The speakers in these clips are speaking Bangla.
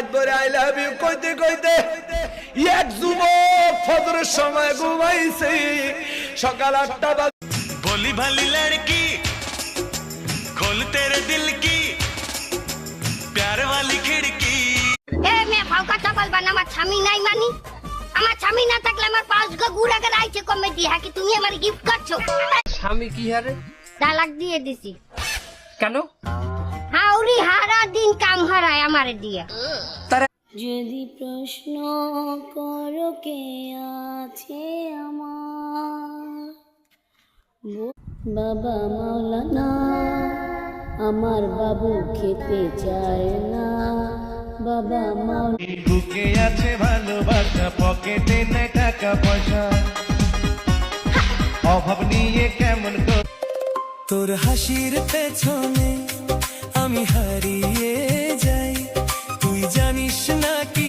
রাত ভরে আই লাভ ইউ কইতে কইতে এক যুবক ফজরের সময় ঘুমাইছে, সকাল 8টা বাজে। भोली भाली लड़की खोल तेरे दिल की प्यार वाली खिड़की। এ মে ফাও কথা বলবা না, আমার স্বামী নাই মানি। আমার স্বামী না থাকলে আমার 5 গো গুড়া করে আইছে কমেডি হ্যাঁ কি তুমি আমার গিফট করছো? স্বামী কি হারে? তালাক দিয়ে দিছি। কেন? হাউরি হারা দিন কাম হারায় আমারে দিয়া। যদি প্রশ্ন করো কে আছে আমার বাবা মাওলানা, আমার বাবু খেতে চায় না বাবা মাওলানা। বুকে আছে ভালোবাসা, পকেটে নেই টাকা পয়সা, অভাব নিয়ে কেমন তোর হাসির পেছনে আমি হারিয়ে যাই, তুই জানিস না কি।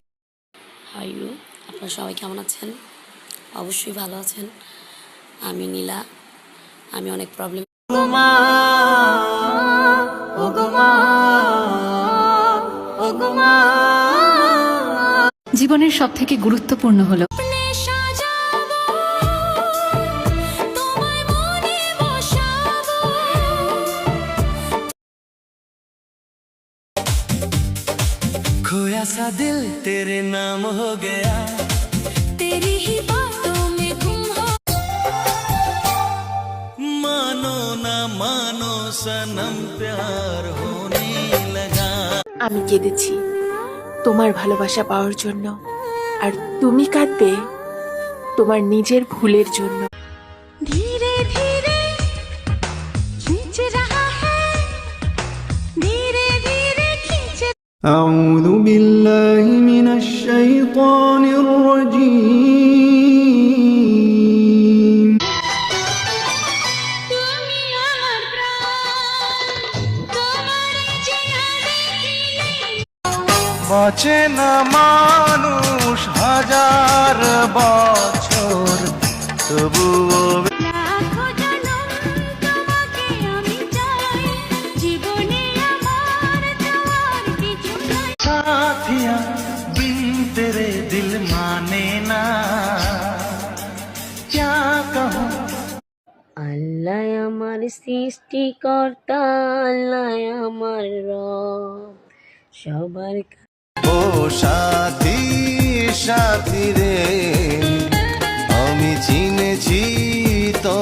হাই ইউ, আপনারা সবাই কেমন আছেন? অবশ্যই ভালো আছেন। আমি নীলা। আমি অনেক প্রবলেম। জীবনের সবথেকে গুরুত্বপূর্ণ হলো खोया सा दिल तेरे नाम हो गया, तेरी ही बातों में गुम हो। मानो ना मानो सनम प्यार होने लगा। আমি কেঁদেছি তোমার ভালোবাসা পাওয়ার জন্য, আর তুমি কাঁদবে তোমার নিজের ভুলের জন্য। धीरे धीरे खींच रहा है, धीरे धीरे खींच। أعوذ بالله من الشيطان الرجيم তুমি আমার প্রাণ, তোমার চেহারা দেখিলে বাঁচে না মানুষ হাজার বছর, তবুও লাখো জনম তোমাকে আমি চাই, জীবনে আমার তোমার কিছু নাই। साथिया बिन तेरे दिल माने ना, क्या कहूँ। আল্লাহ আমার সৃষ্টিকর্তা, আল্লাহ আমার রব, সবার ও সাথী সাথী রে, আমি চিনেছি তো